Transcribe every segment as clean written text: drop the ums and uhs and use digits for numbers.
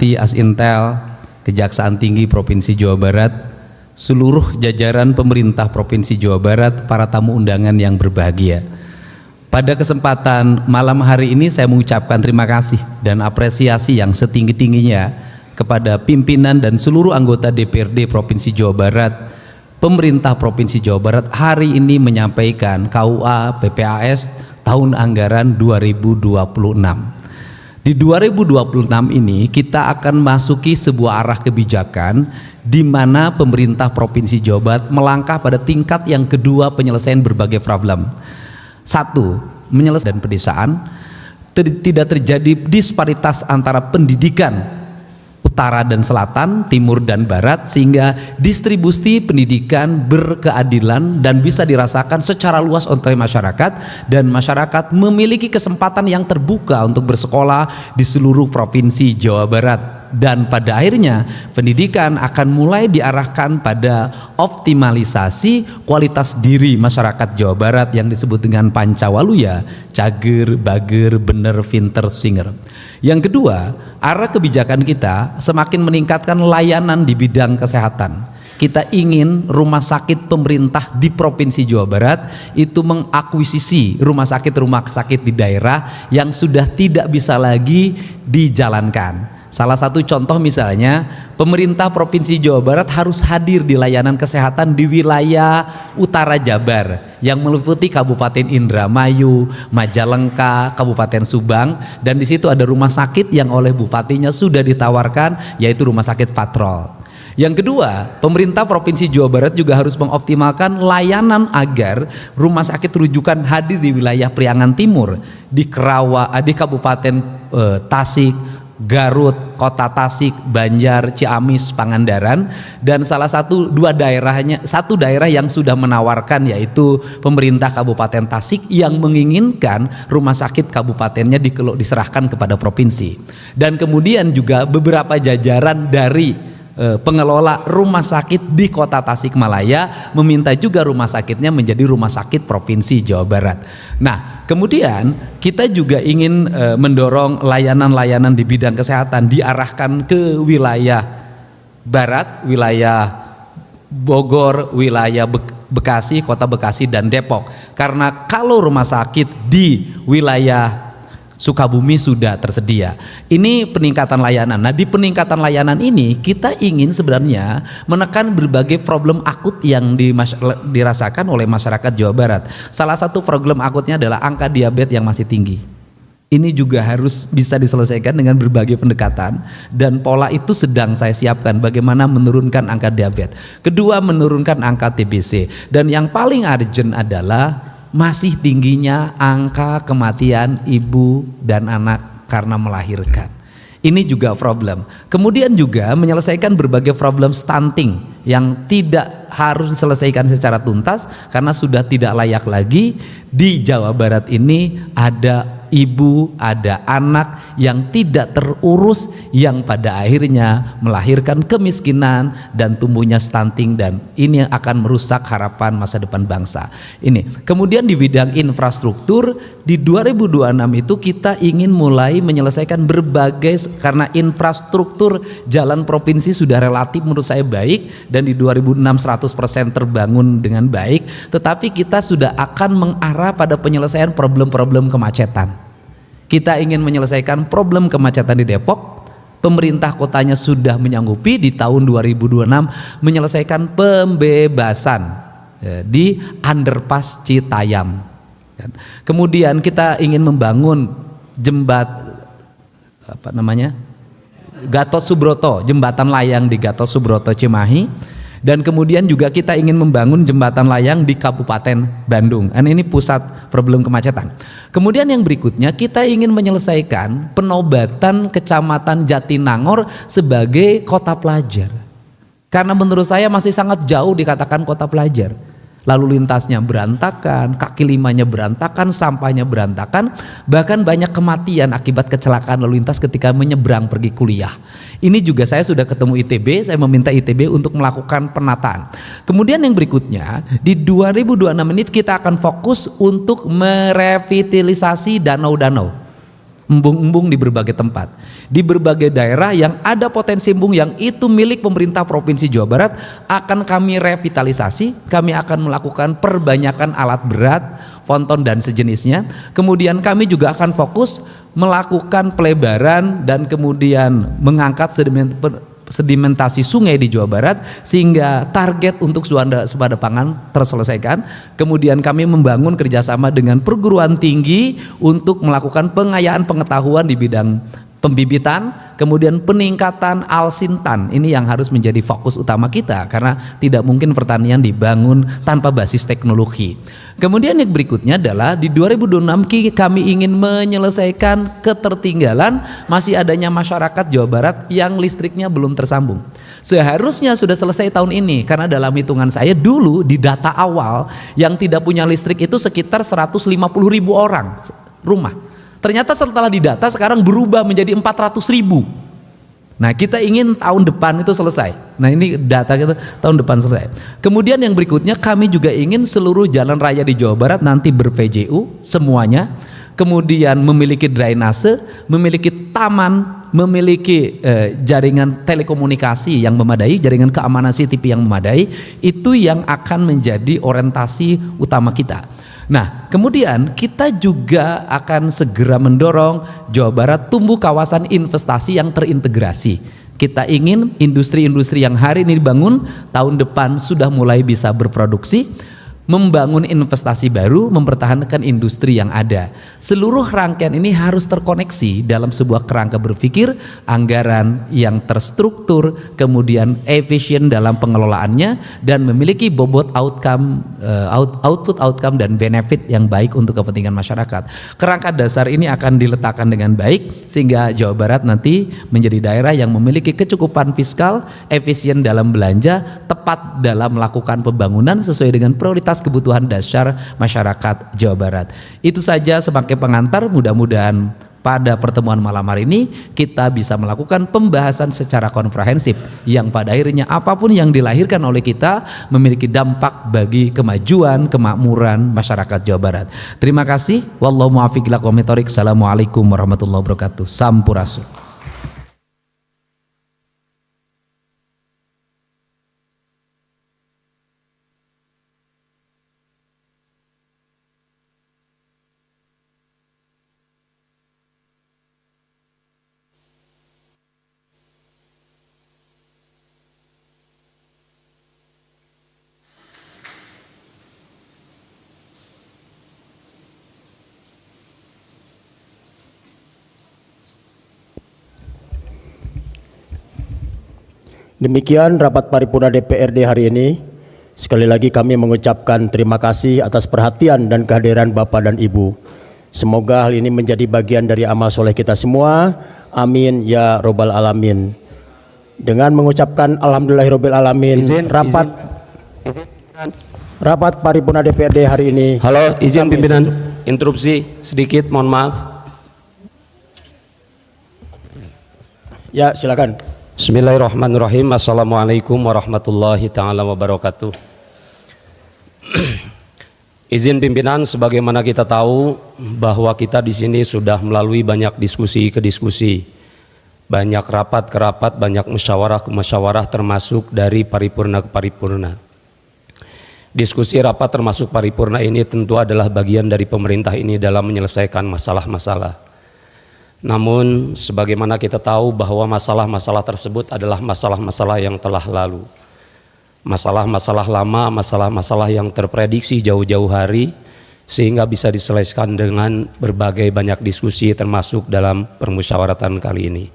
diberkati Asintel, Kejaksaan Tinggi Provinsi Jawa Barat, seluruh jajaran pemerintah Provinsi Jawa Barat, para tamu undangan yang berbahagia. Pada kesempatan malam hari ini saya mengucapkan terima kasih dan apresiasi yang setinggi-tingginya kepada pimpinan dan seluruh anggota DPRD Provinsi Jawa Barat. Pemerintah Provinsi Jawa Barat hari ini menyampaikan KUA PPAS tahun anggaran 2026. Di 2026 ini kita akan masuki sebuah arah kebijakan di mana pemerintah Provinsi Jawa Barat melangkah pada tingkat yang kedua penyelesaian berbagai problem. Satu, menyelesaikan dan pedesaan, tidak terjadi disparitas antara pendidikan utara dan selatan, timur dan barat, sehingga distribusi pendidikan berkeadilan dan bisa dirasakan secara luas oleh masyarakat, dan masyarakat memiliki kesempatan yang terbuka untuk bersekolah di seluruh provinsi Jawa Barat. Dan pada akhirnya pendidikan akan mulai diarahkan pada optimalisasi kualitas diri masyarakat Jawa Barat yang disebut dengan Pancawaluya, cager, bager, bener, pinter, singer. Yang kedua, arah kebijakan kita semakin meningkatkan layanan di bidang kesehatan. Kita ingin rumah sakit pemerintah di Provinsi Jawa Barat itu mengakuisisi rumah sakit di daerah yang sudah tidak bisa lagi dijalankan. Salah satu contoh misalnya, pemerintah Provinsi Jawa Barat harus hadir di layanan kesehatan di wilayah utara Jabar yang meliputi Kabupaten Indramayu, Majalengka, Kabupaten Subang, dan di situ ada rumah sakit yang oleh bupatinya sudah ditawarkan, yaitu Rumah Sakit Patrol. Yang kedua, pemerintah Provinsi Jawa Barat juga harus mengoptimalkan layanan agar rumah sakit rujukan hadir di wilayah Priangan Timur, di Kabupaten Tasik, Garut, Kota Tasik, Banjar, Ciamis, Pangandaran, dan satu daerah yang sudah menawarkan, yaitu pemerintah Kabupaten Tasik yang menginginkan rumah sakit kabupatennya diserahkan kepada provinsi. Dan kemudian juga beberapa jajaran dari pengelola rumah sakit di Kota Tasikmalaya meminta juga rumah sakitnya menjadi rumah sakit Provinsi Jawa Barat. Nah, kemudian kita juga ingin mendorong layanan-layanan di bidang kesehatan diarahkan ke wilayah Barat, wilayah Bogor, wilayah Bekasi, Kota Bekasi, dan Depok. Karena kalau rumah sakit di wilayah Sukabumi sudah tersedia. Ini peningkatan layanan. Nah, di peningkatan layanan ini kita ingin sebenarnya menekan berbagai problem akut yang dirasakan oleh masyarakat Jawa Barat. Salah satu problem akutnya adalah angka diabetes yang masih tinggi. Ini juga harus bisa diselesaikan dengan berbagai pendekatan, dan pola itu sedang saya siapkan bagaimana menurunkan angka diabetes. Kedua, menurunkan angka TBC, dan yang paling urgent adalah masih tingginya angka kematian ibu dan anak karena melahirkan. Ini juga problem. Kemudian juga menyelesaikan berbagai problem stunting yang tidak harus diselesaikan secara tuntas karena sudah tidak layak lagi. Di Jawa Barat ini ada ibu, ada anak yang tidak terurus, yang pada akhirnya melahirkan kemiskinan dan tumbuhnya stunting, dan ini akan merusak harapan masa depan bangsa. Ini. Kemudian di bidang infrastruktur di 2026 itu kita ingin mulai menyelesaikan berbagai, karena infrastruktur jalan provinsi sudah relatif menurut saya baik, dan di 2006 100% terbangun dengan baik, tetapi kita sudah akan mengarah pada penyelesaian problem-problem kemacetan. Kita ingin menyelesaikan problem kemacetan di Depok. Pemerintah kotanya sudah menyanggupi di tahun 2026 menyelesaikan pembebasan di underpass Citayam. Kemudian kita ingin membangun Gatot Subroto, jembatan layang di Gatot Subroto Cimahi. Dan kemudian juga kita ingin membangun jembatan layang di Kabupaten Bandung. Ini pusat problem kemacetan. Kemudian yang berikutnya kita ingin menyelesaikan penobatan Kecamatan Jatinangor sebagai kota pelajar. Karena menurut saya masih sangat jauh dikatakan kota pelajar. Lalu lintasnya berantakan, kaki limanya berantakan, sampahnya berantakan, bahkan banyak kematian akibat kecelakaan lalu lintas ketika menyeberang pergi kuliah. Ini juga saya sudah ketemu ITB, saya meminta ITB untuk melakukan penataan. Kemudian yang berikutnya, di 2026 ini kita akan fokus untuk merevitalisasi danau-danau. embung-embung di berbagai tempat, di berbagai daerah yang ada potensi embung yang itu milik pemerintah Provinsi Jawa Barat akan kami revitalisasi. Kami akan melakukan perbanyakan alat berat, ponton dan sejenisnya. Kemudian kami juga akan fokus melakukan pelebaran dan kemudian mengangkat sedimentasi sungai di Jawa Barat sehingga target untuk swasembada pangan terselesaikan. Kemudian kami membangun kerjasama dengan perguruan tinggi untuk melakukan pengayaan pengetahuan di bidang pembibitan, kemudian peningkatan alsintan. Ini yang harus menjadi fokus utama kita karena tidak mungkin pertanian dibangun tanpa basis teknologi. Kemudian yang berikutnya adalah di 2026 kami ingin menyelesaikan ketertinggalan masih adanya masyarakat Jawa Barat yang listriknya belum tersambung. Seharusnya sudah selesai tahun ini karena dalam hitungan saya dulu di data awal yang tidak punya listrik itu sekitar 150.000 orang rumah. Ternyata setelah didata sekarang berubah menjadi 400.000. Nah kita ingin tahun depan itu selesai. Nah ini data kita tahun depan selesai. Kemudian yang berikutnya kami juga ingin seluruh jalan raya di Jawa Barat nanti ber-PJU semuanya. Kemudian memiliki drainase, memiliki taman, memiliki jaringan telekomunikasi yang memadai, jaringan keamanan CCTV yang memadai. Itu yang akan menjadi orientasi utama kita. Nah, kemudian kita juga akan segera mendorong Jawa Barat tumbuh kawasan investasi yang terintegrasi. Kita ingin industri-industri yang hari ini dibangun tahun depan sudah mulai bisa berproduksi, membangun investasi baru, mempertahankan industri yang ada. Seluruh rangkaian ini harus terkoneksi dalam sebuah kerangka berpikir, anggaran yang terstruktur, kemudian efisien dalam pengelolaannya dan memiliki bobot output outcome dan benefit yang baik untuk kepentingan masyarakat. Kerangka dasar ini akan diletakkan dengan baik sehingga Jawa Barat nanti menjadi daerah yang memiliki kecukupan fiskal, efisien dalam belanja, tepat dalam melakukan pembangunan sesuai dengan prioritas kebutuhan dasar masyarakat Jawa Barat. Itu saja sebagai pengantar, mudah-mudahan pada pertemuan malam hari ini kita bisa melakukan pembahasan secara komprehensif yang pada akhirnya apapun yang dilahirkan oleh kita memiliki dampak bagi kemajuan, kemakmuran masyarakat Jawa Barat. Terima kasih. Wallahu muwaffiq ila aqwamit thoriq. Assalamualaikum warahmatullahi wabarakatuh. Sampurasun. Demikian rapat paripurna DPRD hari ini. Sekali lagi kami mengucapkan terima kasih atas perhatian dan kehadiran Bapak dan Ibu. Semoga hal ini menjadi bagian dari amal soleh kita semua. Amin ya robbal alamin. Dengan mengucapkan alhamdulillahirabbil alamin, rapat paripurna DPRD hari ini. Halo, izin pimpinan interupsi sedikit, mohon maaf. Ya, silakan. Bismillahirrahmanirrahim. Assalamualaikum warahmatullahi ta'ala wabarakatuh. Izin pimpinan, sebagaimana kita tahu bahwa kita di sini sudah melalui banyak diskusi ke diskusi, banyak rapat ke rapat, banyak musyawarah ke musyawarah, termasuk dari paripurna ke paripurna. Diskusi rapat termasuk paripurna ini tentu adalah bagian dari pemerintah ini dalam menyelesaikan masalah-masalah. Namun sebagaimana kita tahu bahwa masalah-masalah tersebut adalah masalah-masalah yang telah lalu. Masalah-masalah lama, masalah-masalah yang terprediksi jauh-jauh hari sehingga bisa diselesaikan dengan berbagai banyak diskusi termasuk dalam permusyawaratan kali ini.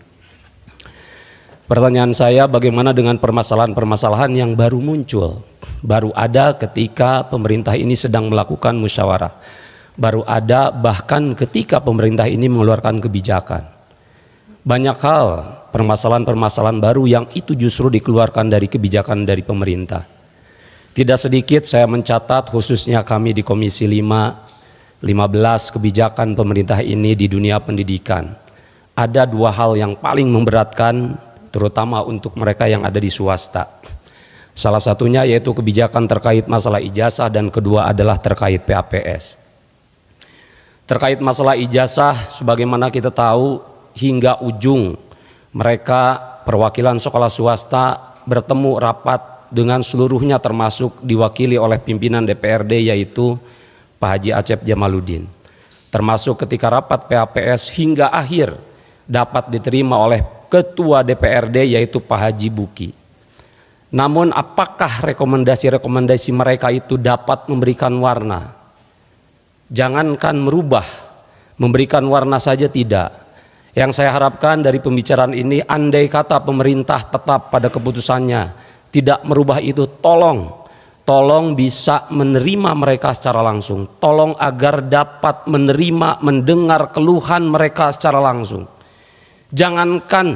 Pertanyaan saya, bagaimana dengan permasalahan-permasalahan yang baru muncul, baru ada ketika pemerintah ini sedang melakukan musyawarah, baru ada bahkan ketika pemerintah ini mengeluarkan kebijakan. Banyak hal, permasalahan-permasalahan baru yang itu justru dikeluarkan dari kebijakan dari pemerintah. Tidak sedikit saya mencatat, khususnya kami di Komisi 5, 15 kebijakan pemerintah ini di dunia pendidikan. Ada dua hal yang paling memberatkan, terutama untuk mereka yang ada di swasta. Salah satunya yaitu kebijakan terkait masalah ijazah dan kedua adalah terkait PAPS. Terkait masalah ijazah, sebagaimana kita tahu, hingga ujung mereka perwakilan sekolah swasta bertemu rapat dengan seluruhnya, termasuk diwakili oleh pimpinan DPRD yaitu Pak Haji Acep Jamaluddin. Termasuk ketika rapat PAPS hingga akhir dapat diterima oleh Ketua DPRD yaitu Pak Haji Buki. Namun apakah rekomendasi-rekomendasi mereka itu dapat memberikan warna? Jangankan merubah, memberikan warna saja tidak. Yang saya harapkan dari pembicaraan ini, andai kata pemerintah tetap pada keputusannya, tidak merubah itu, tolong bisa menerima mereka secara langsung. Tolong agar dapat menerima, mendengar keluhan mereka secara langsung. Jangankan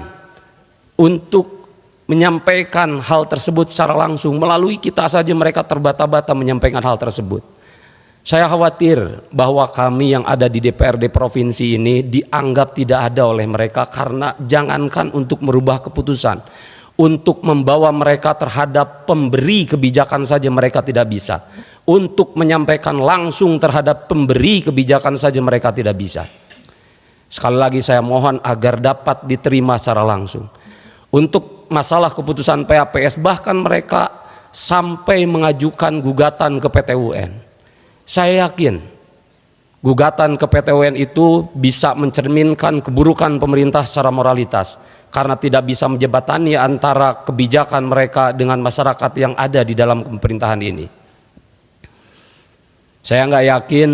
untuk menyampaikan hal tersebut secara langsung, melalui kita saja mereka terbata-bata menyampaikan hal tersebut. Saya khawatir bahwa kami yang ada di DPRD provinsi ini dianggap tidak ada oleh mereka, karena jangankan untuk merubah keputusan, untuk membawa mereka terhadap pemberi kebijakan saja mereka tidak bisa. Untuk menyampaikan langsung terhadap pemberi kebijakan saja mereka tidak bisa. Sekali lagi saya mohon agar dapat diterima secara langsung. Untuk masalah keputusan PAPS, bahkan mereka sampai mengajukan gugatan ke PT UN. Saya yakin gugatan ke PT UN itu bisa mencerminkan keburukan pemerintah secara moralitas, karena tidak bisa menjembatani antara kebijakan mereka dengan masyarakat yang ada di dalam pemerintahan ini. Saya nggak yakin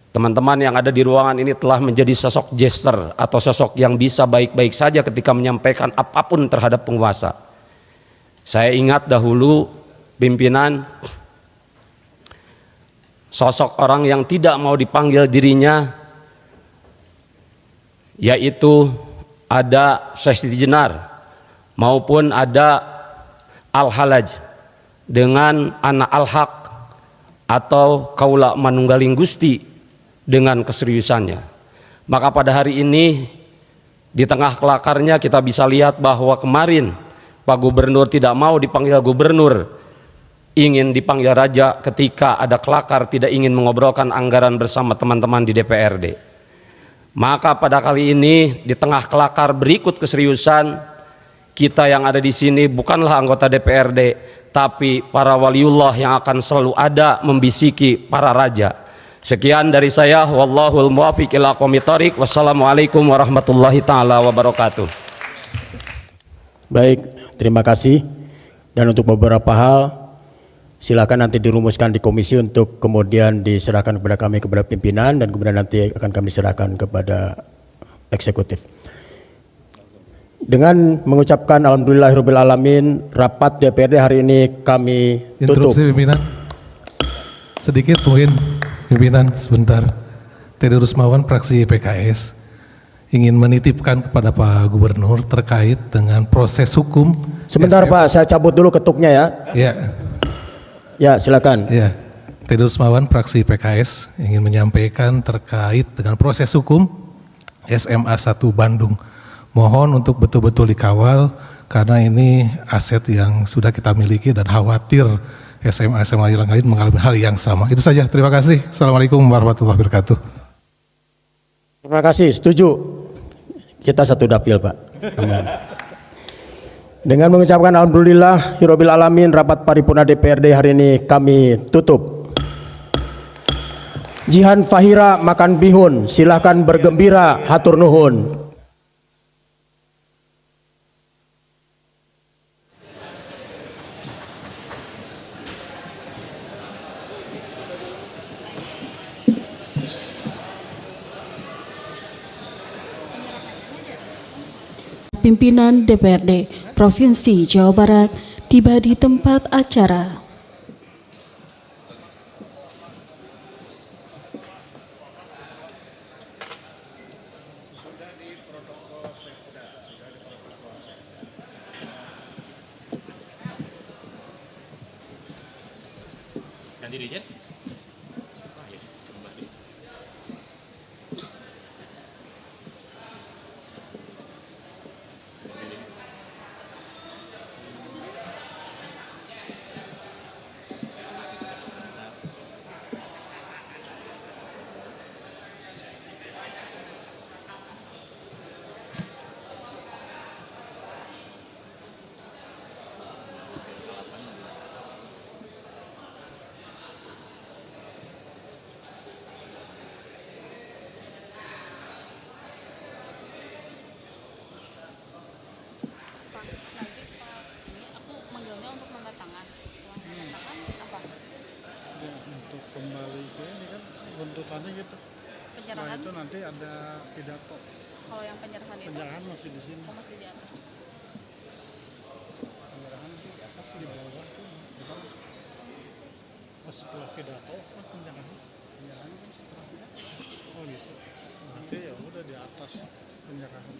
teman-teman yang ada di ruangan ini telah menjadi sosok jester atau sosok yang bisa baik-baik saja ketika menyampaikan apapun terhadap penguasa. Saya ingat dahulu pimpinan, sosok orang yang tidak mau dipanggil dirinya, yaitu ada Syekh Siti Jenar maupun ada Al-Halaj dengan anak Al-Haq atau Kaula Manunggaling Gusti dengan keseriusannya. Maka pada hari ini di tengah kelakarnya kita bisa lihat bahwa kemarin Pak Gubernur tidak mau dipanggil gubernur, ingin dipanggil raja ketika ada kelakar, tidak ingin mengobrolkan anggaran bersama teman-teman di DPRD. Maka pada kali ini di tengah kelakar berikut keseriusan, kita yang ada di sini bukanlah anggota DPRD, tapi para waliullah yang akan selalu ada membisiki para raja. Sekian dari saya, wallahul muwaffiq ila aqwamit thoriq. Wassalamualaikum warahmatullahi taala wabarakatuh. Baik, terima kasih. Dan untuk beberapa hal silakan nanti dirumuskan di komisi untuk kemudian diserahkan kepada kami, kepada pimpinan, dan kemudian nanti akan kami serahkan kepada eksekutif. Dengan mengucapkan alhamdulillahirabbil alamin, rapat DPRD hari ini kami tutup. Interupsi pimpinan. Sedikit mungkin pimpinan sebentar. Teddy Rusmawan fraksi PKS ingin menitipkan kepada Pak Gubernur terkait dengan proses hukum. Sebentar Pak, saya cabut dulu ketuknya ya. Ya. Ya, silakan. Ya. Teddy Rusmawan fraksi PKS ingin menyampaikan terkait dengan proses hukum SMA 1 Bandung. Mohon untuk betul-betul dikawal karena ini aset yang sudah kita miliki dan khawatir SMA yang lain mengalami hal yang sama. Itu saja. Terima kasih. Assalamualaikum warahmatullahi wabarakatuh. Terima kasih. Setuju. Kita satu dapil Pak. Dengan mengucapkan alhamdulillahirabbil alamin, rapat paripurna DPRD hari ini kami tutup. Jihan Fahira makan bihun, silahkan bergembira, hatur nuhun. Pimpinan DPRD Provinsi Jawa Barat tiba di tempat acara. tuntutannya gitu. Setelah Penyerahan? itu nanti ada pidato. Kalau yang penyerahan itu Penyerahan masih di sini. masih di atas. Penyerahan di atas di bawah tuh. Di bawah. Pas setelah pidato apa penyerahan? Penyerahan kan setelah pidato. Oh gitu. Nanti ya udah di atas penyerahan.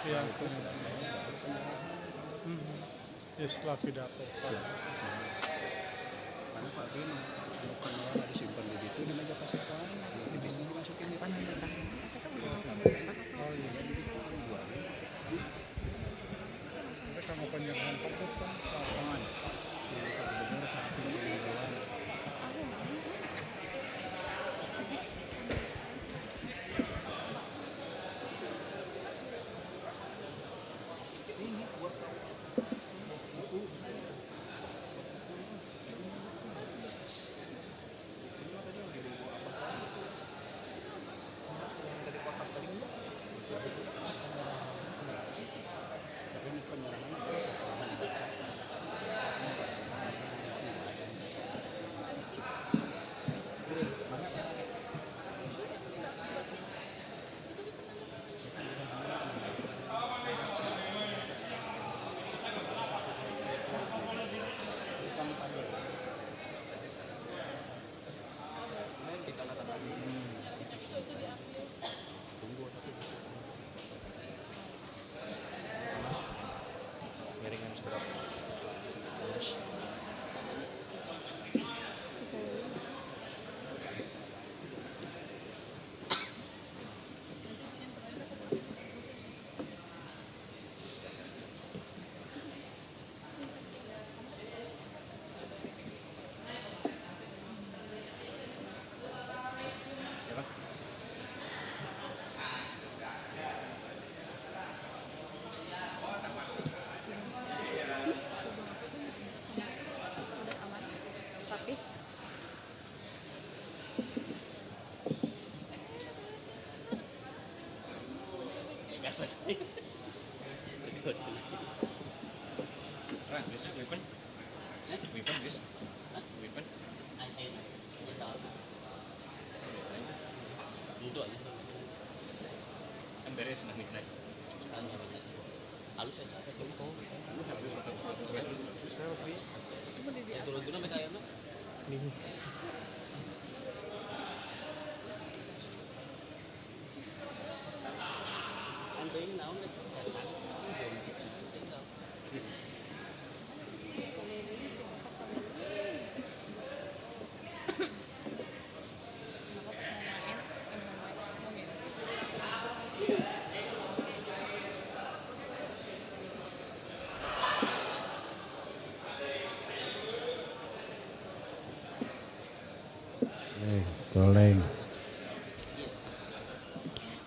Iya, ya setelah pidato. Oh iya. Tapi kalau penyerahan pokok kan lapangan. Tapi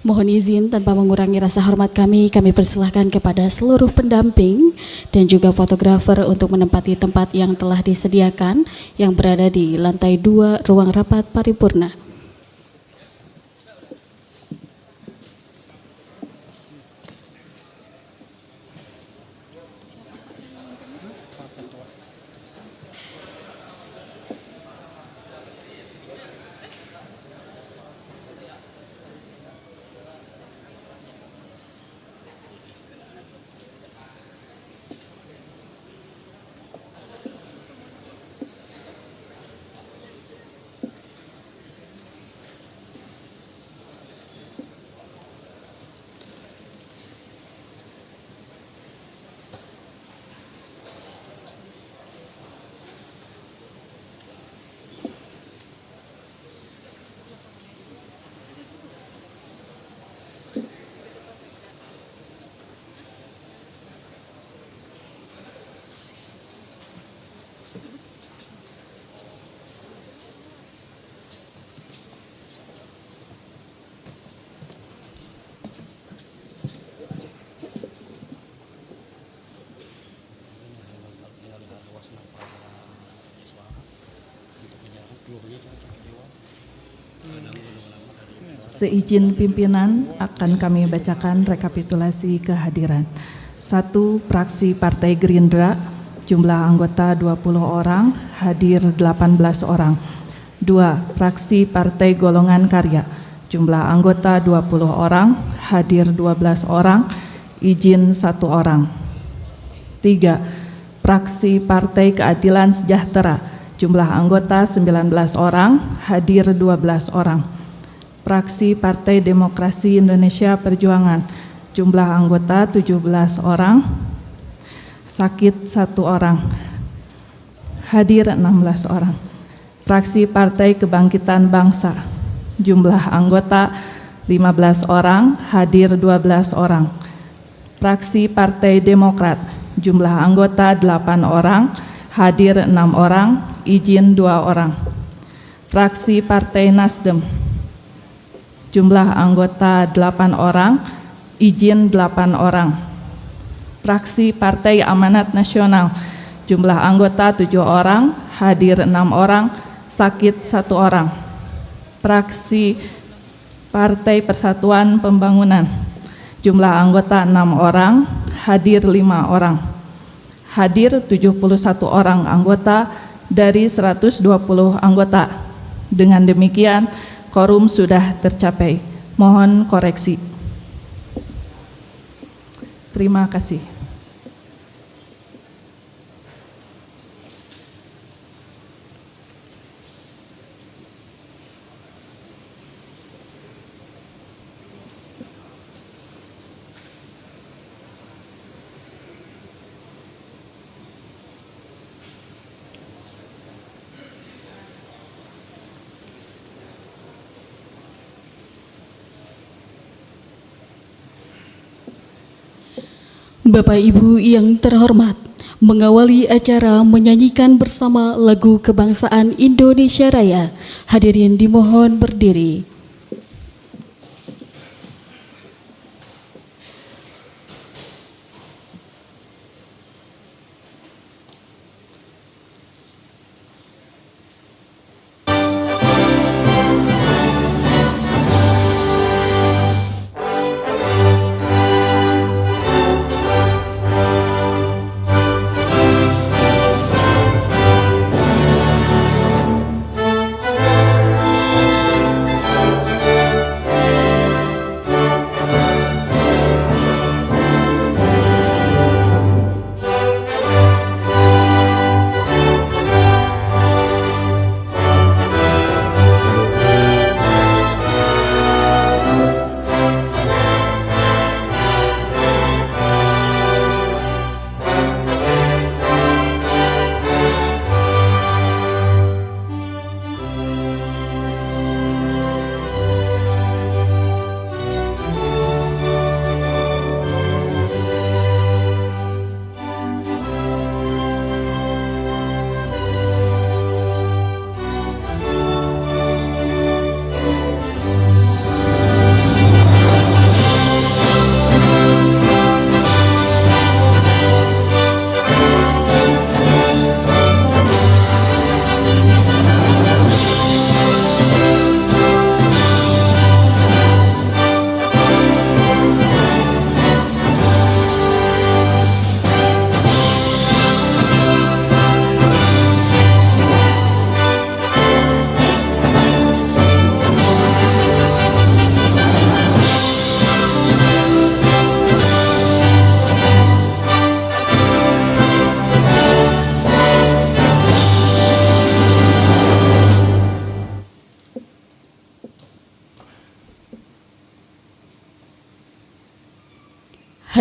mohon izin tanpa mengurangi rasa hormat kami persilahkan kepada seluruh pendamping dan juga fotografer untuk menempati tempat yang telah disediakan yang berada di lantai 2 ruang rapat paripurna. Seizin pimpinan akan kami bacakan rekapitulasi kehadiran. 1. Fraksi Partai Gerindra, jumlah anggota 20 orang, hadir 18 orang. 2. Fraksi Partai Golongan Karya, jumlah anggota 20 orang, hadir 12 orang, izin 1 orang. 3. Fraksi Partai Keadilan Sejahtera, jumlah anggota 19 orang, hadir 12 orang. Fraksi Partai Demokrasi Indonesia Perjuangan, jumlah anggota 17 orang, sakit 1 orang, hadir 16 orang. Fraksi Partai Kebangkitan Bangsa, jumlah anggota 15 orang, hadir 12 orang. Fraksi Partai Demokrat, jumlah anggota 8 orang, hadir 6 orang, izin 2 orang. Fraksi Partai Nasdem, jumlah anggota 8 orang, izin 8 orang. Fraksi Partai Amanat Nasional, jumlah anggota 7 orang, hadir 6 orang, sakit 1 orang. Fraksi Partai Persatuan Pembangunan, jumlah anggota 6 orang, hadir 5 orang. Hadir 71 orang anggota dari 120 anggota. Dengan demikian, quorum sudah tercapai. Mohon koreksi. Terima kasih. Bapak Ibu yang terhormat, mengawali acara menyanyikan bersama lagu kebangsaan Indonesia Raya. Hadirin dimohon berdiri.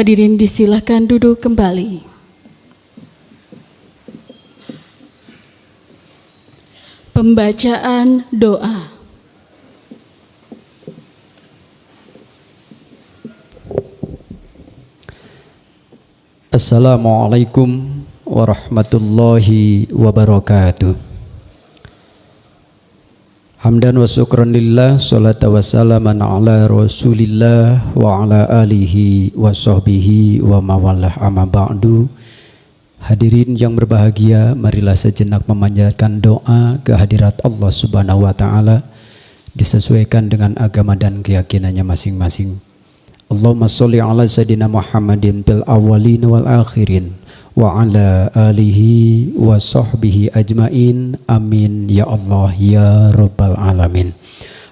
Hadirin disilakan duduk kembali. Pembacaan doa. Assalamualaikum warahmatullahi wabarakatuh. Hamdan wa syukran lillah, salatu wa salaman ala rasulillah wa ala alihi wa sahbihi wa mawalah amma ba'du. Hadirin yang berbahagia, marilah sejenak memanjatkan doa kehadirat Allah Subhanahu wa ta'ala disesuaikan dengan agama dan keyakinannya masing-masing. Allahumma sholli ala sayyidina Muhammadin bil awwalin wal akhirin wa ala alihi wa sahbihi ajmain. Amin ya Allah ya rabbal alamin.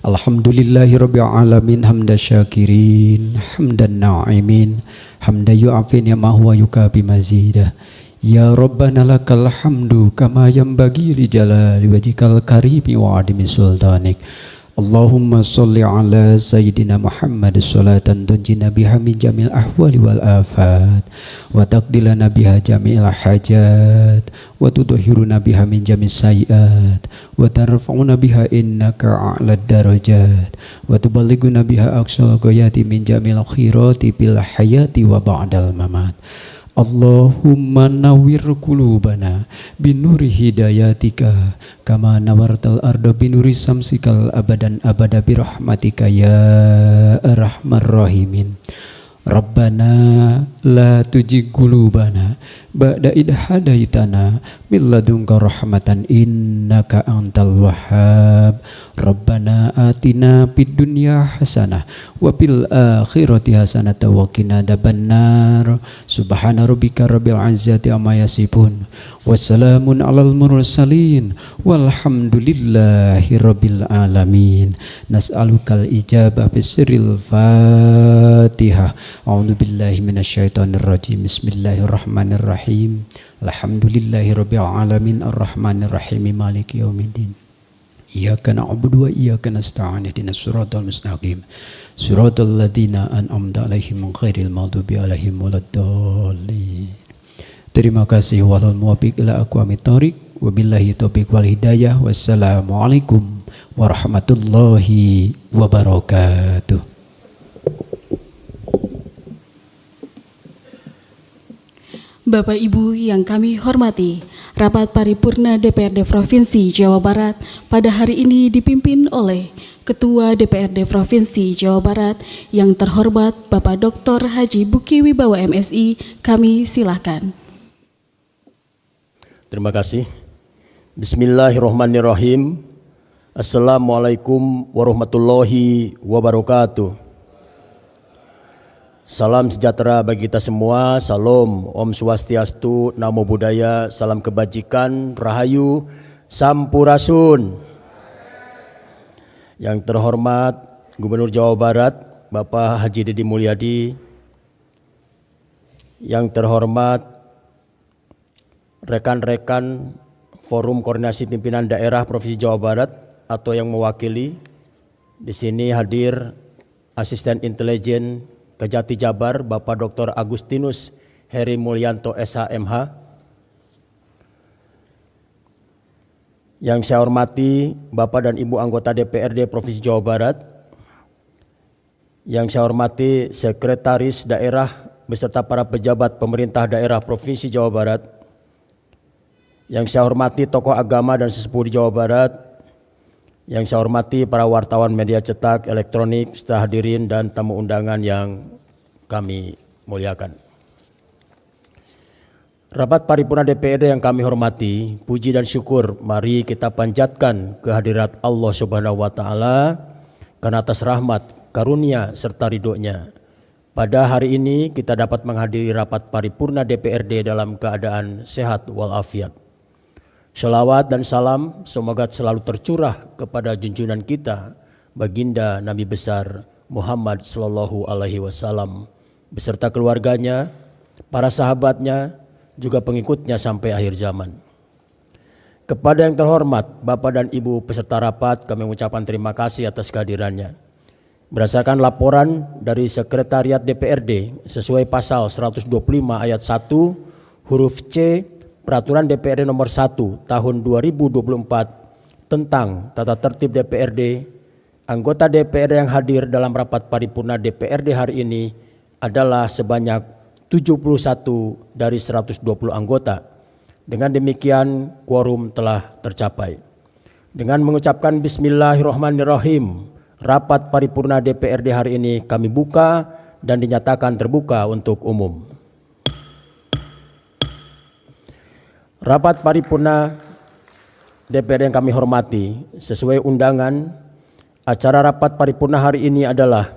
Alhamdulillahi rabbil alamin hamda syakirin hamdan na'imin hamda yu'afin ya ma huwa yukabi mazidah. Ya Rabbana lakal hamdu kama yanbaghi li jalali wajhikal karimi wa adimi sultanik. Allahumma sholli ala sayyidina Muhammad salatan tunjina biha min jamil ahwali wal afat wa taqdilana biha jamil hajat wa tudhhiruna biha min jamil sayiat wa tarfa'una biha innaka a'lad darajat wa tuballighuna biha aqsal ghayati min jamil khirati bil hayati wa ba'dal mamat. Allahumma nawwir qulubana binuri hidayatika kama nawartal arda binuri samsikal abadan abada birahmatika ya arhamar rahimin. Rabbana la tujigh qulubana ba'da idh hadaitana min ladunka rahmatan innaka antal wahhab. Rabbana atina fid dunya hasanah wa fil akhirati hasanah wa qina adzabannar. Subhana rabbika rabbil izzati amma yasifun wassalamun alal mursalin walhamdulillahi rabbil alamin. Nas'alukal ijabah bisirril Fatihah. A'udzu billahi minasyaitonir rajim. Bismillahirrahmanirrahim. Alhamdulillahi rabbil alamin arrahmanir rahim maliki yaumiddin. Iyyaka na'budu wa iyyaka nasta'in ihdinas siratal mustaqim. Siratal ladzina an'amta 'alaihim ghairil maghdubi 'alaihim waladdallin. Terima kasih walal muwaffiq ila aqwamit thoriq wabillahi taufiq wal hidayah. Wassalamualaikum warahmatullahi wabarakatuh. Bapak Ibu yang kami hormati, rapat paripurna DPRD Provinsi Jawa Barat pada hari ini dipimpin oleh Ketua DPRD Provinsi Jawa Barat yang terhormat Bapak Dr. Haji Buki Wibawa MSI. Kami silakan. Terima kasih. Bismillahirrahmanirrahim. Assalamualaikum warahmatullahi wabarakatuh. Salam sejahtera bagi kita semua. Salam, Om Swastiastu, Namo Buddhaya, salam kebajikan, Rahayu, Sampurasun. Yang terhormat Gubernur Jawa Barat, Bapak Haji Deddy Mulyadi. Yang terhormat rekan-rekan Forum Koordinasi Pimpinan Daerah Provinsi Jawa Barat atau yang mewakili. Di sini hadir Asisten Intelijen Kejati Jabar, Bapak Dr. Agustinus Heri Mulyanto SHMH. Yang saya hormati Bapak dan Ibu anggota DPRD Provinsi Jawa Barat. Yang saya hormati Sekretaris Daerah beserta para pejabat pemerintah daerah Provinsi Jawa Barat. Yang saya hormati tokoh agama dan sesepuh di Jawa Barat. Yang saya hormati para wartawan media cetak, elektronik, serta hadirin dan tamu undangan yang kami muliakan. Rapat paripurna DPRD yang kami hormati, puji dan syukur mari kita panjatkan kehadirat Allah Subhanahu wa taala karena atas rahmat, karunia serta ridhonya. Pada hari ini kita dapat menghadiri rapat paripurna DPRD dalam keadaan sehat walafiat. Shalawat dan salam semoga selalu tercurah kepada junjungan kita baginda Nabi besar Muhammad sallallahu alaihi wasallam beserta keluarganya, para sahabatnya, juga pengikutnya sampai akhir zaman. Kepada yang terhormat Bapak dan Ibu peserta rapat, kami mengucapkan terima kasih atas kehadirannya. Berdasarkan laporan dari Sekretariat DPRD sesuai pasal 125 ayat 1 huruf C Peraturan DPRD nomor 1 tahun 2024 tentang tata tertib DPRD, anggota DPRD yang hadir dalam rapat paripurna DPRD hari ini adalah sebanyak 71 dari 120 anggota. Dengan demikian quorum telah tercapai. Dengan mengucapkan bismillahirrahmanirrahim, rapat paripurna DPRD hari ini kami buka dan dinyatakan terbuka untuk umum. Rapat paripurna DPRD yang kami hormati, sesuai undangan, acara rapat paripurna hari ini adalah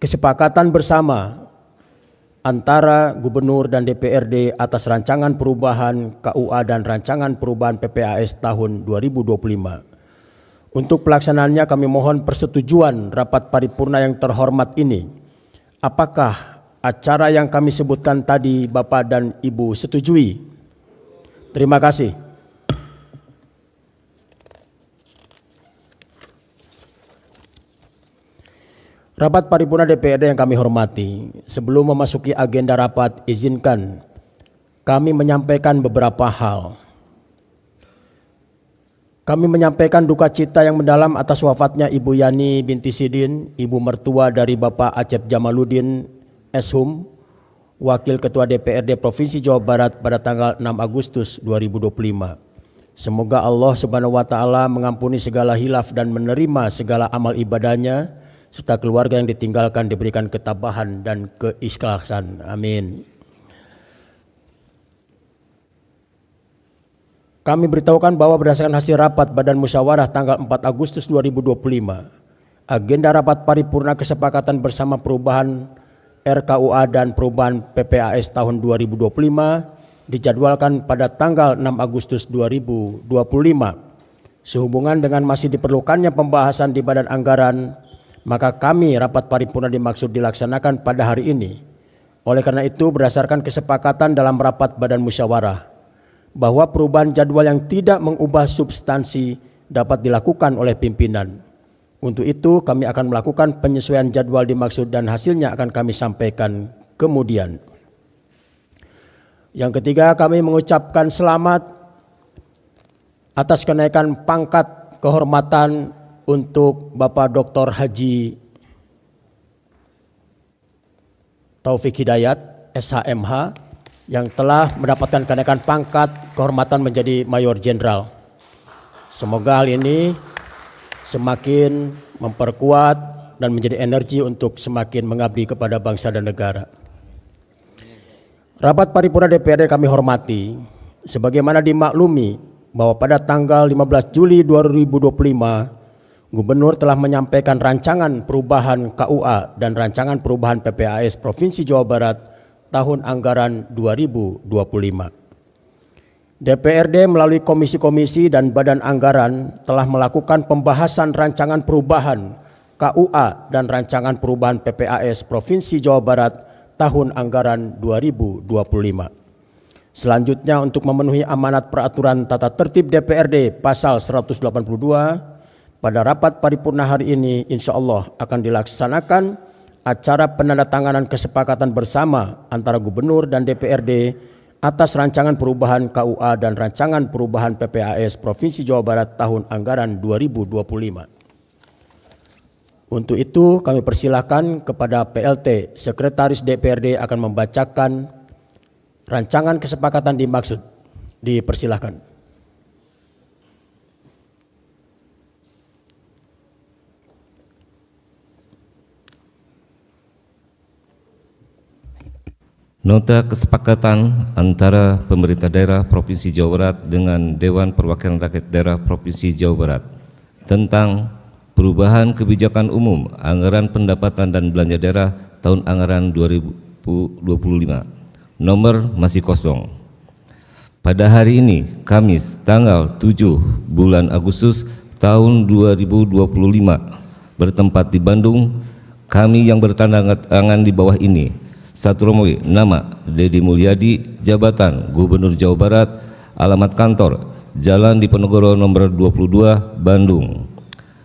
kesepakatan bersama antara Gubernur dan DPRD atas rancangan perubahan KUA dan rancangan perubahan PPAS tahun 2025. Untuk pelaksanaannya kami mohon persetujuan rapat paripurna yang terhormat ini. Apakah acara yang kami sebutkan tadi Bapak dan Ibu setujui? Terima kasih. Rapat paripurna DPRD yang kami hormati, sebelum memasuki agenda rapat, izinkan kami menyampaikan beberapa hal. Kami menyampaikan duka cita yang mendalam atas wafatnya Ibu Yani binti Sidin, ibu mertua dari Bapak Acep Jamaluddin Eshum, Wakil Ketua DPRD Provinsi Jawa Barat pada tanggal 6 Agustus 2025. Semoga Allah Subhanahu wa Ta'ala mengampuni segala hilaf dan menerima segala amal ibadahnya, serta keluarga yang ditinggalkan diberikan ketabahan dan keikhlasan. Amin. Kami beritahukan bahwa berdasarkan hasil rapat Badan Musyawarah tanggal 4 Agustus 2025, agenda rapat paripurna kesepakatan bersama perubahan RKUA dan perubahan PPAS tahun 2025 dijadwalkan pada tanggal 6 Agustus 2025. Sehubungan dengan masih diperlukannya pembahasan di Badan Anggaran, maka kami rapat paripurna dimaksud dilaksanakan pada hari ini. Oleh karena itu, berdasarkan kesepakatan dalam rapat Badan Musyawarah bahwa perubahan jadwal yang tidak mengubah substansi dapat dilakukan oleh pimpinan. Untuk itu, kami akan melakukan penyesuaian jadwal dimaksud dan hasilnya akan kami sampaikan kemudian. Yang ketiga, kami mengucapkan selamat atas kenaikan pangkat kehormatan untuk Bapak Dr. Haji Taufik Hidayat, SHMH, yang telah mendapatkan kenaikan pangkat kehormatan menjadi Mayor Jenderal. Semoga hal ini semakin memperkuat dan menjadi energi untuk semakin mengabdi kepada bangsa dan negara. Rapat paripurna DPRD kami hormati, sebagaimana dimaklumi bahwa pada tanggal 15 Juli 2025, Gubernur telah menyampaikan rancangan perubahan KUA dan rancangan perubahan PPAS Provinsi Jawa Barat tahun anggaran 2025. DPRD melalui komisi-komisi dan badan anggaran telah melakukan pembahasan rancangan perubahan KUA dan rancangan perubahan PPAS Provinsi Jawa Barat tahun anggaran 2025. Selanjutnya, untuk memenuhi amanat peraturan tata tertib DPRD pasal 182, pada rapat paripurna hari ini insya Allah akan dilaksanakan acara penandatanganan kesepakatan bersama antara Gubernur dan DPRD atas rancangan perubahan KUA dan rancangan perubahan PPAS Provinsi Jawa Barat tahun anggaran 2025. Untuk itu kami persilahkan kepada PLT Sekretaris DPRD akan membacakan rancangan kesepakatan dimaksud. Dipersilahkan. Nota kesepakatan antara pemerintah daerah Provinsi Jawa Barat dengan Dewan Perwakilan Rakyat Daerah Provinsi Jawa Barat tentang perubahan kebijakan umum anggaran pendapatan dan belanja daerah tahun anggaran 2025. Nomor masih kosong. Pada hari ini, Kamis tanggal 7 bulan Agustus tahun 2025, bertempat di Bandung, kami yang bertanda tangan di bawah ini: 1 Romawi, nama Dedi Mulyadi, jabatan Gubernur Jawa Barat, alamat kantor Jalan Diponegoro nomor 22, Bandung.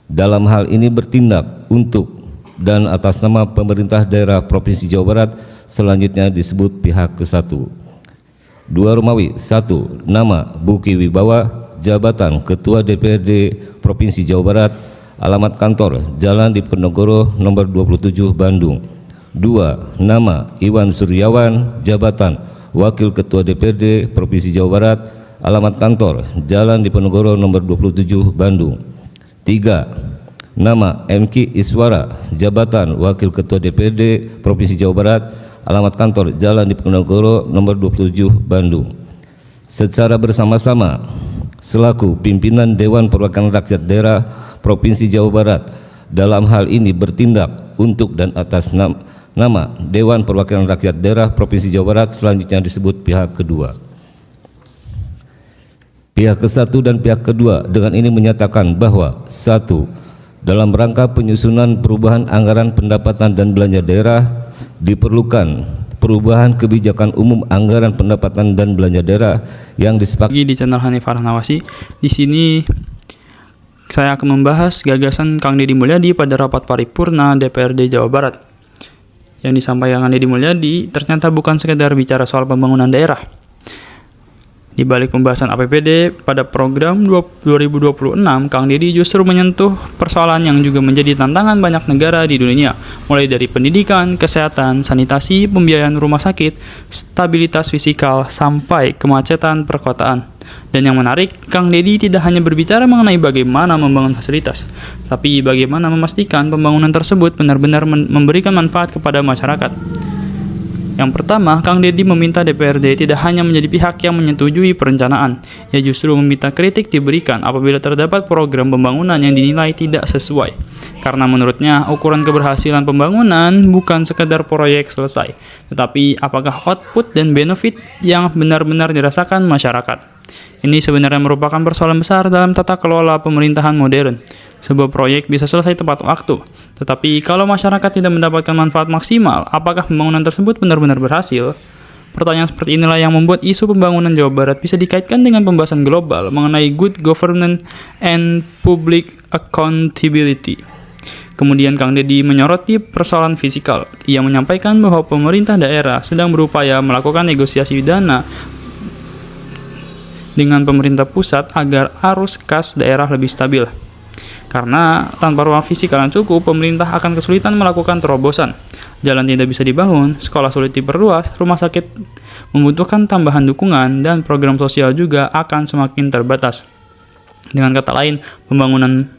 Dalam hal ini bertindak untuk dan atas nama pemerintah daerah Provinsi Jawa Barat, selanjutnya disebut pihak ke-1. 2 Romawi, 1. Nama Buki Wibawa, jabatan Ketua DPRD Provinsi Jawa Barat, alamat kantor Jalan Diponegoro nomor 27, Bandung. 2. Nama Iwan Suryawan, jabatan Wakil Ketua DPRD Provinsi Jawa Barat, alamat kantor Jalan Diponegoro nomor 27, Bandung. 3. Nama MK Iswara, jabatan Wakil Ketua DPRD Provinsi Jawa Barat, alamat kantor Jalan Diponegoro nomor 27, Bandung. Secara bersama-sama selaku pimpinan Dewan Perwakilan Rakyat Daerah Provinsi Jawa Barat dalam hal ini bertindak untuk dan atas nama Dewan Perwakilan Rakyat Daerah Provinsi Jawa Barat selanjutnya disebut pihak kedua. Pihak ke-1 dan pihak kedua dengan ini menyatakan bahwa 1. Dalam rangka penyusunan perubahan anggaran pendapatan dan belanja daerah diperlukan perubahan kebijakan umum anggaran pendapatan dan belanja daerah yang disepakati di channel Hanif Farhanawasi. Di sini saya akan membahas gagasan Kang Deddy Mulyadi pada rapat paripurna DPRD Jawa Barat. Yang disampaikan Kang Deddy Mulyadi ternyata bukan sekedar bicara soal pembangunan daerah. Di balik pembahasan APBD pada program 2026, Kang Deddy justru menyentuh persoalan yang juga menjadi tantangan banyak negara di dunia, mulai dari pendidikan, kesehatan, sanitasi, pembiayaan rumah sakit, stabilitas fisikal, sampai kemacetan perkotaan. Dan yang menarik, Kang Deddy tidak hanya berbicara mengenai bagaimana membangun fasilitas, tapi bagaimana memastikan pembangunan tersebut benar-benar memberikan manfaat kepada masyarakat. Yang pertama, Kang Deddy meminta DPRD tidak hanya menjadi pihak yang menyetujui perencanaan, ia justru meminta kritik diberikan apabila terdapat program pembangunan yang dinilai tidak sesuai. Karena menurutnya, ukuran keberhasilan pembangunan bukan sekedar proyek selesai, tetapi apakah output dan benefit yang benar-benar dirasakan masyarakat. Ini sebenarnya merupakan persoalan besar dalam tata kelola pemerintahan modern. Sebuah proyek bisa selesai tepat waktu, tetapi kalau masyarakat tidak mendapatkan manfaat maksimal, apakah pembangunan tersebut benar-benar berhasil? Pertanyaan seperti inilah yang membuat isu pembangunan Jawa Barat bisa dikaitkan dengan pembahasan global mengenai good governance and public accountability. Kemudian Kang Deddy menyoroti persoalan fisikal. Ia menyampaikan bahwa pemerintah daerah sedang berupaya melakukan negosiasi dana dengan pemerintah pusat agar arus kas daerah lebih stabil. Karena tanpa ruang fisikal yang cukup, pemerintah akan kesulitan melakukan terobosan. Jalan tidak bisa dibangun, sekolah sulit diperluas, rumah sakit membutuhkan tambahan dukungan, dan program sosial juga akan semakin terbatas. Dengan kata lain, pembangunan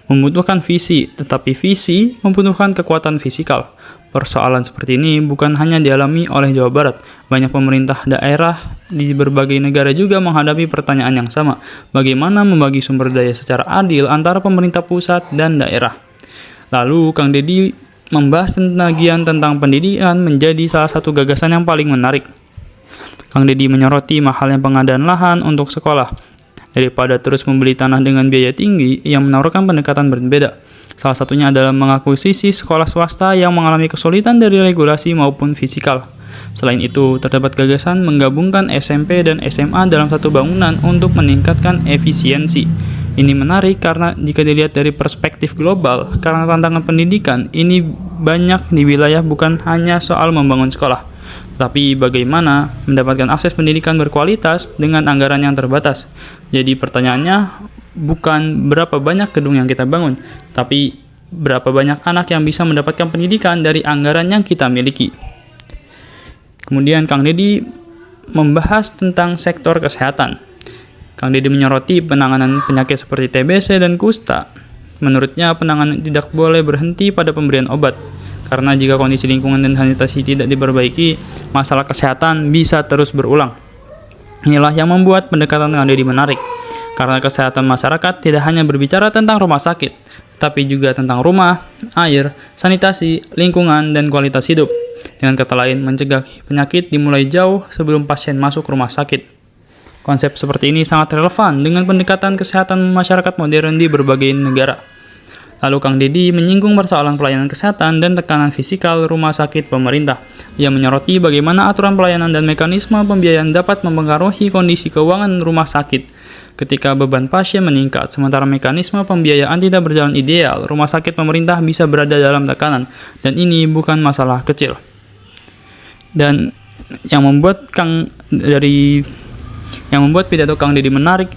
membutuhkan visi, tetapi visi membutuhkan kekuatan fisikal. Persoalan seperti ini bukan hanya dialami oleh Jawa Barat. Banyak pemerintah daerah di berbagai negara juga menghadapi pertanyaan yang sama. Bagaimana membagi sumber daya secara adil antara pemerintah pusat dan daerah? Lalu Kang Deddy membahas tentang pendidikan menjadi salah satu gagasan yang paling menarik. Kang Deddy menyoroti mahalnya pengadaan lahan untuk sekolah. Daripada terus membeli tanah dengan biaya tinggi, ia menawarkan pendekatan berbeda. Salah satunya adalah mengakuisisi sekolah swasta yang mengalami kesulitan dari regulasi maupun fisikal. Selain itu, terdapat gagasan menggabungkan SMP dan SMA dalam satu bangunan untuk meningkatkan efisiensi. Ini menarik karena jika dilihat dari perspektif global, karena tantangan pendidikan ini banyak di wilayah bukan hanya soal membangun sekolah, tapi bagaimana mendapatkan akses pendidikan berkualitas dengan anggaran yang terbatas. Jadi pertanyaannya bukan berapa banyak gedung yang kita bangun, tapi berapa banyak anak yang bisa mendapatkan pendidikan dari anggaran yang kita miliki. Kemudian Kang Deddy membahas tentang sektor kesehatan. Kang Deddy menyoroti penanganan penyakit seperti TBC dan kusta. Menurutnya penanganan tidak boleh berhenti pada pemberian obat, karena jika kondisi lingkungan dan sanitasi tidak diperbaiki, masalah kesehatan bisa terus berulang. Inilah yang membuat pendekatan Kang Deddy menarik, karena kesehatan masyarakat tidak hanya berbicara tentang rumah sakit, tapi juga tentang rumah, air, sanitasi, lingkungan, dan kualitas hidup. Dengan kata lain, mencegah penyakit dimulai jauh sebelum pasien masuk rumah sakit. Konsep seperti ini sangat relevan dengan pendekatan kesehatan masyarakat modern di berbagai negara. Lalu Kang Deddy menyinggung persoalan pelayanan kesehatan dan tekanan fisikal rumah sakit pemerintah. Ia menyoroti bagaimana aturan pelayanan dan mekanisme pembiayaan dapat mempengaruhi kondisi keuangan rumah sakit. Ketika beban pasien meningkat, sementara mekanisme pembiayaan tidak berjalan ideal, rumah sakit pemerintah bisa berada dalam tekanan, dan ini bukan masalah kecil. Dan yang membuat pidato Kang Deddy menarik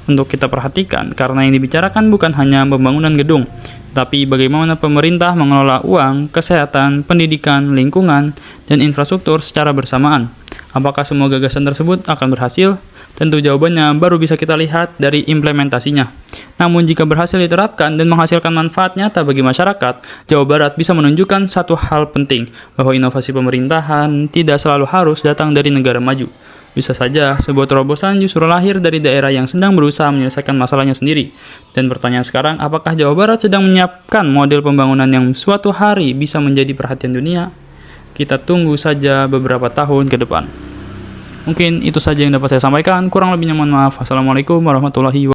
untuk kita perhatikan, karena yang dibicarakan bukan hanya pembangunan gedung, tapi bagaimana pemerintah mengelola uang, kesehatan, pendidikan, lingkungan, dan infrastruktur secara bersamaan. Apakah semua gagasan tersebut akan berhasil? Tentu jawabannya baru bisa kita lihat dari implementasinya. Namun jika berhasil diterapkan dan menghasilkan manfaat nyata bagi masyarakat, Jawa Barat bisa menunjukkan satu hal penting, bahwa inovasi pemerintahan tidak selalu harus datang dari negara maju. Bisa saja sebuah terobosan justru lahir dari daerah yang sedang berusaha menyelesaikan masalahnya sendiri. Dan pertanyaan sekarang, apakah Jawa Barat sedang menyiapkan model pembangunan yang suatu hari bisa menjadi perhatian dunia? Kita tunggu saja beberapa tahun ke depan. Mungkin itu saja yang dapat saya sampaikan. Kurang lebihnya mohon maaf. Wassalamualaikum warahmatullahi wabarakatuh.